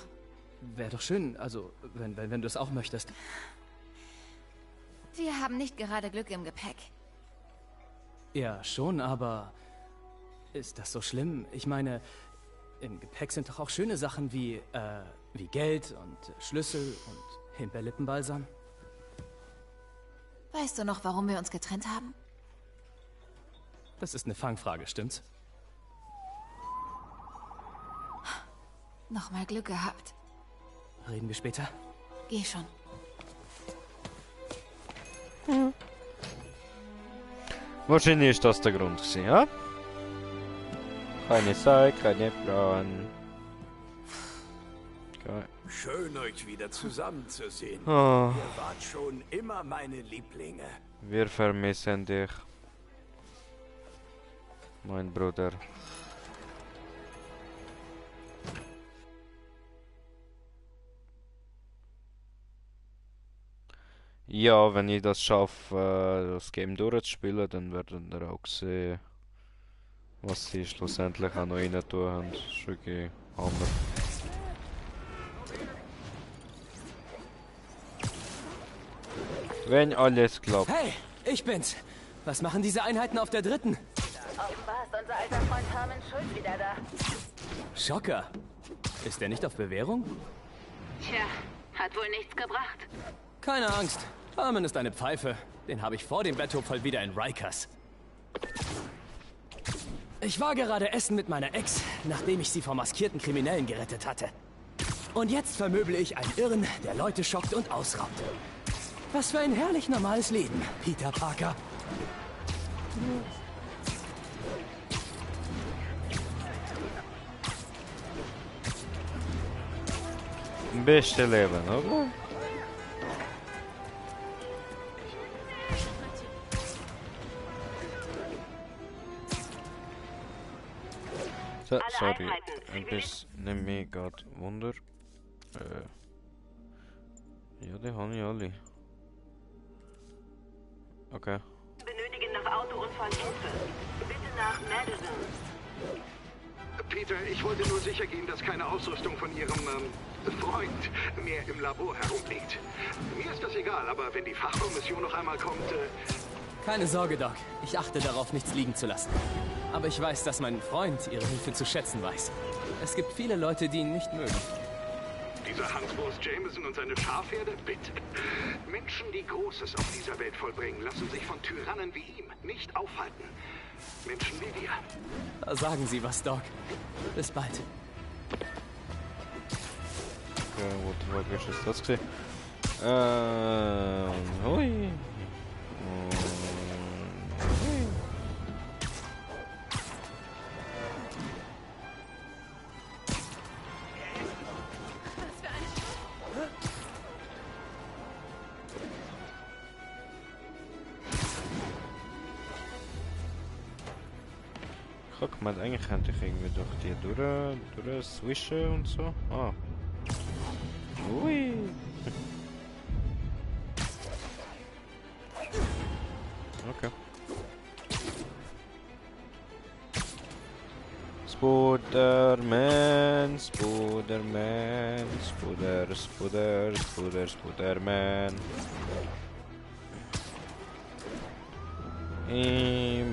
Wäre doch schön, also, wenn du es auch möchtest. Wir haben nicht gerade Glück im Gepäck. Ja, schon, aber ist das so schlimm? Ich meine, im Gepäck sind doch auch schöne Sachen wie Geld und Schlüssel und Himbeerlippenbalsam. Weißt du noch, warum wir uns getrennt haben? Das ist eine Fangfrage, stimmt's? Nochmal Glück gehabt. Reden wir später? Geh schon. Wahrscheinlich ist das der Grund gewesen, ja? Keine Zeit, keine Plan. Okay. Schön, euch wieder zusammenzusehen. Oh. Ihr wart schon immer meine Lieblinge. Wir vermissen dich. Mein Bruder. Ja, wenn ich das schaffe, das Game durchzuspielen, dann werden wir auch sehen, was sie schlussendlich auch noch rein tun haben. Das ist wirklich Hammer. Wenn alles klappt. Hey, ich bin's. Was machen diese Einheiten auf der dritten? Offenbar ist unser alter Freund Herman Schuld wieder da. Schocker. Ist er nicht auf Bewährung? Tja, hat wohl nichts gebracht. Keine Angst. Herman ist eine Pfeife. Den habe ich vor dem Betthofall wieder in Rikers. Ich war gerade essen mit meiner Ex, nachdem ich sie vor maskierten Kriminellen gerettet hatte. Und jetzt vermöble ich einen Irren, der Leute schockt und ausraubt. Was für ein herrlich normales Leben, Peter Parker. Beste Leben, oder? So, sorry, etwas nimmt mich gerade Wunder. Ja, die habe ich alle. Okay. Benötigen nach Autounfall Hilfe. Bitte nach Madison. Peter, ich wollte nur sicher gehen, dass keine Ausrüstung von Ihrem Freund mehr im Labor herumliegt. Mir ist das egal, aber wenn die Fachkommission noch einmal kommt... Keine Sorge, Doc. Ich achte darauf, nichts liegen zu lassen. Aber ich weiß, dass mein Freund Ihre Hilfe zu schätzen weiß. Es gibt viele Leute, die ihn nicht mögen. Dieser Hanswurst Jameson und seine Schafherde? Bitte. Menschen, die Großes auf dieser Welt vollbringen, lassen sich von Tyrannen wie ihm nicht aufhalten. Menschen wie wir. Da sagen Sie was, Doc. Bis bald. Okay, wo ist das gesehen? Hui. Guck mal, eigentlich könnte ich irgendwie durch die durch swischen und so. Ah. Ui. Okay. Spider-Man, Spider-Man, Spider-Man.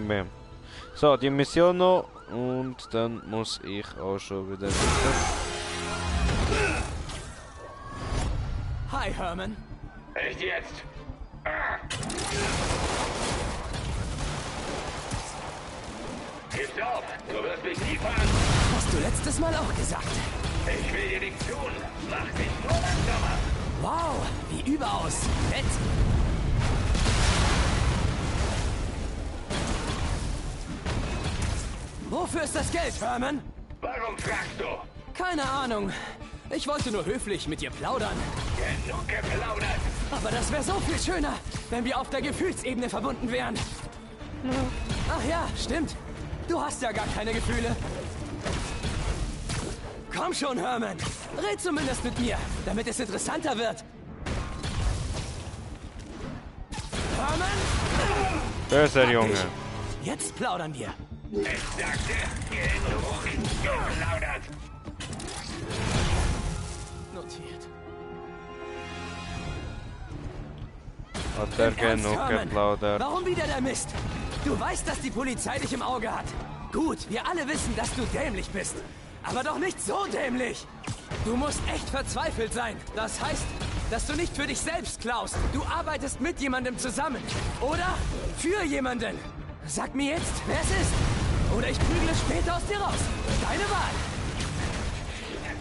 Bam. So, die Mission noch und dann muss ich auch schon wieder weiter. Hi, Herman. Echt jetzt? Gib's auf, du wirst mich nie fahren. Hast du letztes Mal auch gesagt? Ich will dir nichts tun. Mach dich nur langsamer. Wow, wie überaus. Nett. Wofür ist das Geld, Herman? Warum fragst du? Keine Ahnung. Ich wollte nur höflich mit dir plaudern. Genug geplaudert. Aber das wäre so viel schöner, wenn wir auf der Gefühlsebene verbunden wären. Ach ja, stimmt. Du hast ja gar keine Gefühle. Komm schon, Herman. Red zumindest mit mir, damit es interessanter wird. Herman? Böser Junge. Jetzt plaudern wir. Ich sagte, genug geplaudert. Notiert. Hat er genug geplaudert? Warum wieder der Mist? Du weißt, dass die Polizei dich im Auge hat. Gut, wir alle wissen, dass du dämlich bist. Aber doch nicht so dämlich. Du musst echt verzweifelt sein. Das heißt, dass du nicht für dich selbst klaust. Du arbeitest mit jemandem zusammen. Oder für jemanden. Sag mir jetzt, wer es ist. Oder ich prügle später aus dir raus. Deine Wahl.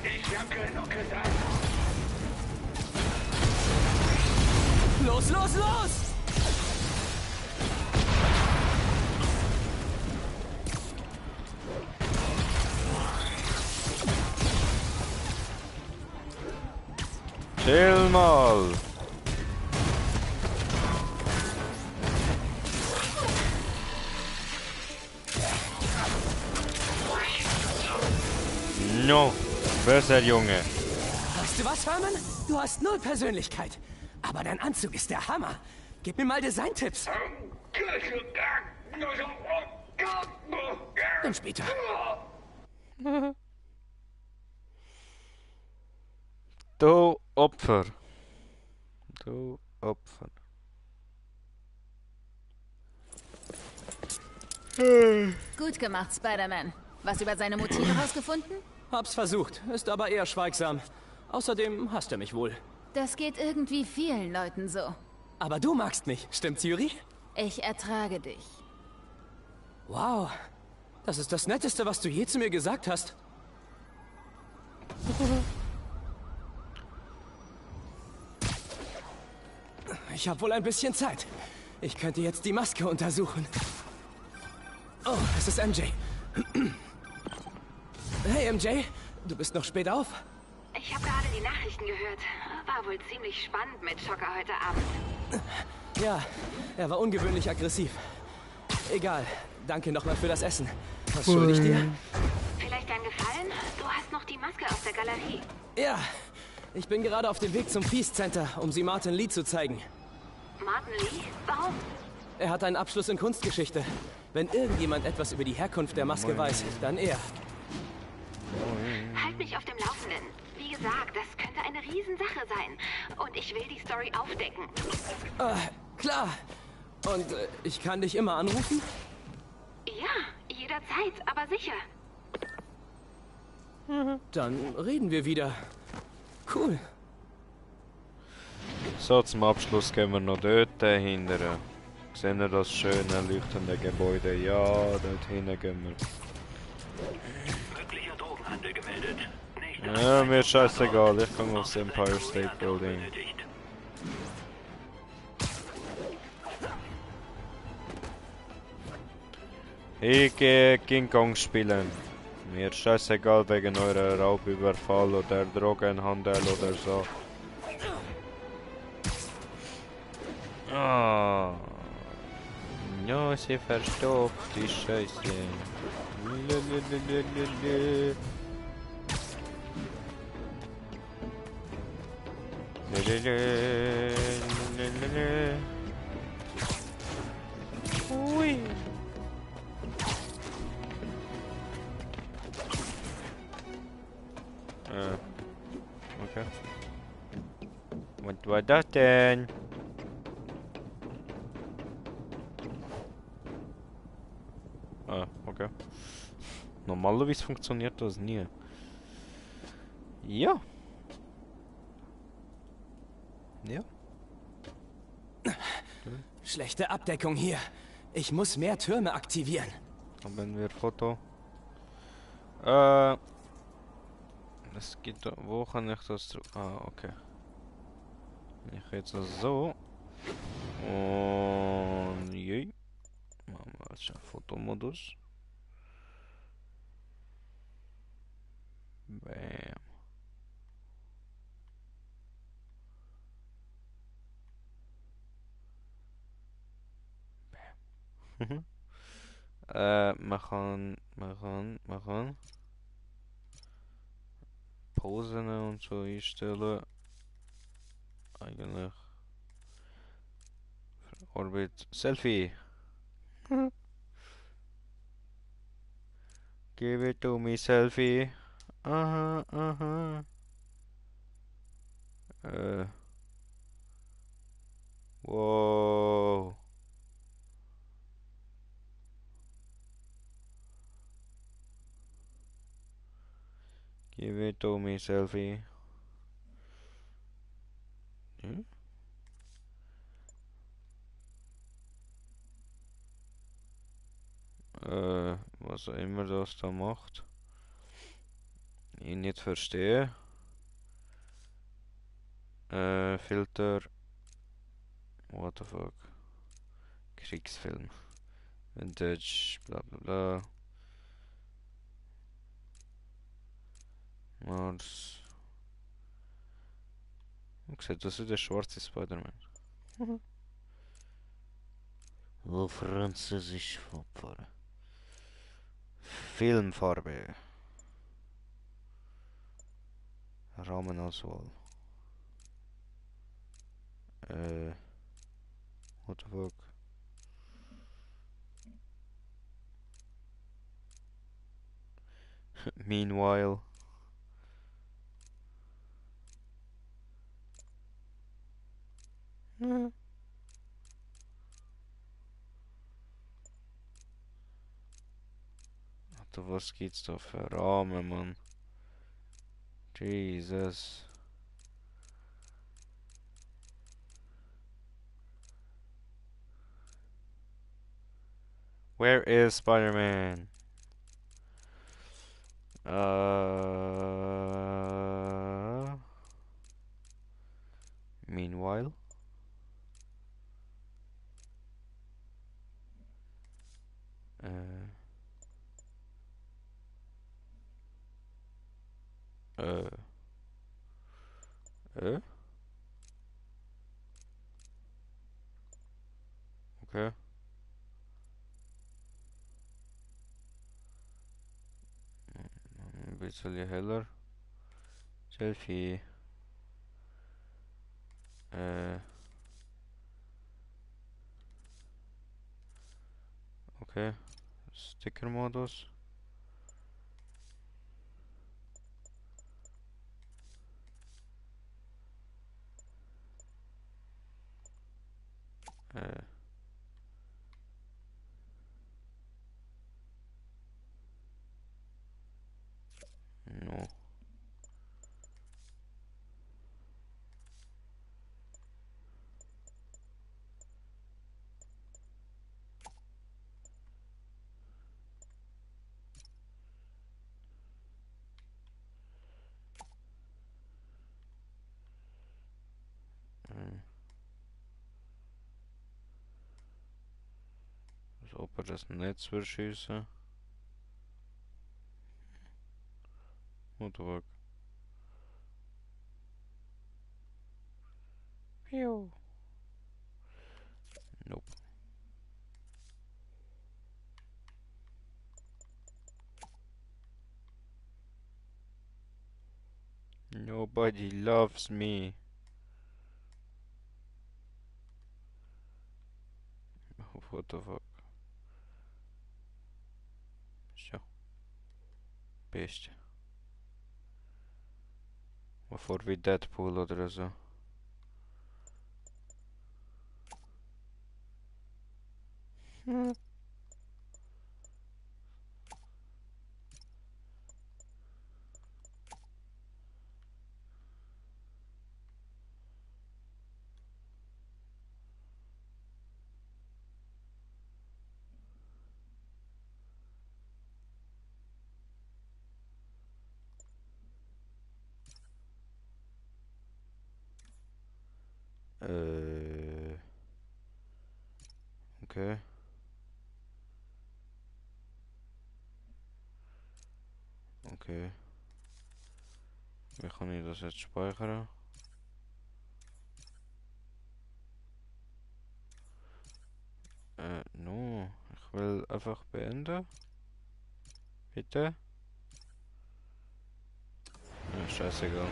Ich hab genug gesagt. Los, los, los! Chill mal! No, böser Junge. Weißt du was, Herman? Du hast null Persönlichkeit. Aber dein Anzug ist der Hammer. Gib mir mal Designtipps. Dann später. Du Opfer. Du Opfer. Gut gemacht, Spider-Man. Was über seine Motive rausgefunden? Hab's versucht, ist aber eher schweigsam. Außerdem hasst er mich wohl. Das geht irgendwie vielen Leuten so. Aber du magst mich, stimmt's, Yuri? Ich ertrage dich. Wow, das ist das Netteste, was du je zu mir gesagt hast. Ich habe wohl ein bisschen Zeit. Ich könnte jetzt die Maske untersuchen. Oh, es ist MJ. Hey MJ, du bist noch spät auf? Ich habe gerade die Nachrichten gehört. War wohl ziemlich spannend mit Schocker heute Abend. Ja, er war ungewöhnlich aggressiv. Egal, danke nochmal für das Essen. Was schulde ich dir? Vielleicht ein Gefallen? Du hast noch die Maske aus der Galerie. Ja, ich bin gerade auf dem Weg zum Peace Center, um sie Martin Lee zu zeigen. Martin Lee? Warum? Er hat einen Abschluss in Kunstgeschichte. Wenn irgendjemand etwas über die Herkunft der Maske weiß, dann er. Halt mich auf dem Laufenden. Wie gesagt, das könnte eine Riesensache sein. Und ich will die Story aufdecken. Klar. Und ich kann dich immer anrufen? Ja, jederzeit, aber sicher. Dann reden wir wieder. Cool. So, zum Abschluss gehen wir noch dort hinten. Sehen wir das schöne, leuchtende Gebäude? Ja, dort hinten gehen wir. Möglicher Drogenhandel gemeldet. Ja, mir ist scheißegal, ich komme aufs Empire State Building. Ich gehe King Kong spielen. Mir ist scheißegal wegen eurer Raubüberfall oder Drogenhandel oder so. Ah. Ja, sie verstopft die Scheiße. Lelelelelele. Lelelelelele. Ui. Okay. Was war das denn? Okay. Normalerweise funktioniert das nie. Ja. Ja. Schlechte Abdeckung hier. Ich muss mehr Türme aktivieren. Haben wir Foto? Das geht. Wo kann ich das? Okay. Ich jetzt so. Und je. Machen wir jetzt einen Fotomodus. Bam. Bam. Man kann Posen und so einstellen. Eigentlich. Orbit Selfie. Give it to me, selfie. Aha, aha. Wow. Give it to me, selfie. Hm? Was auch immer das da macht. Ich nicht verstehe. Filter. What the fuck. Kriegsfilm. Vintage. Bla bla bla. Mars. Okay, das ist der schwarze Spider-Man. Oh, Französisch Farbe. Filmfarbe. Rahmenauswahl. What the fuck? Meanwhile. Alter, was gibt's da für Rahmen, Mann? Jesus. Where is Spider-Man? Meanwhile. Okay. Ein bisschen heller. Selfie. Okay. Sticker-Modus. No. Als ob er das Netz will schießen. What the fuck? Pew. Nope. Nobody loves me. What the fuck? So. Best. Bevor wie Deadpool oder so. Okay. Okay. Wie kann ich das jetzt speichern? No. Ich will einfach beenden. Bitte? Ja, scheißegal.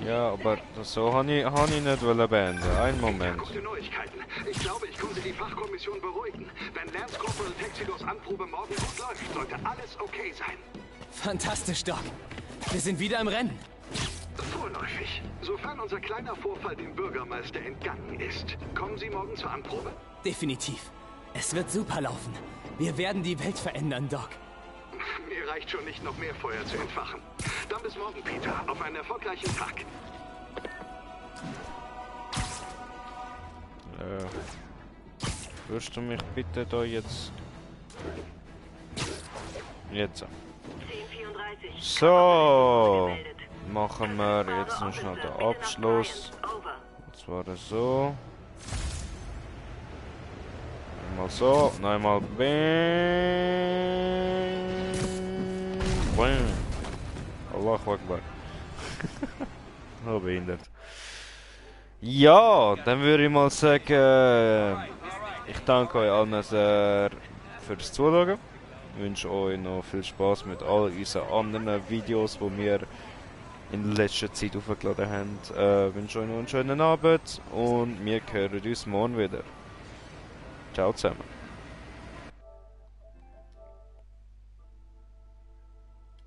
Ja, aber so habe ich nicht beenden. Einen Moment. Gute Neuigkeiten. Ich glaube, ich konnte die Fachkommission beruhigen. Wenn Lance Corporal Texidors Anprobe morgen gut läuft, sollte alles okay sein. Fantastisch, Doc. Wir sind wieder im Rennen. Vorläufig. Sofern unser kleiner Vorfall dem Bürgermeister entgangen ist. Kommen Sie morgen zur Anprobe? Definitiv. Es wird super laufen. Wir werden die Welt verändern, Doc. Mir reicht schon nicht, noch mehr Feuer zu entfachen. Dann bis morgen, Peter. Auf einen erfolgreichen Tag. Würdest du mich bitte da jetzt... Jetzt. So. Machen wir jetzt noch schnell den Abschluss. Und zwar so. Einmal so, und einmal bang. Allahu Akbar. Oh, behindert. Ja, dann würde ich mal sagen, ich danke euch allen sehr fürs Zuschauen. Ich wünsche euch noch viel Spaß mit all unseren anderen Videos, die wir in letzter Zeit aufgeladen haben. Ich wünsche euch noch einen schönen Abend und wir hören uns morgen wieder. Ciao zusammen.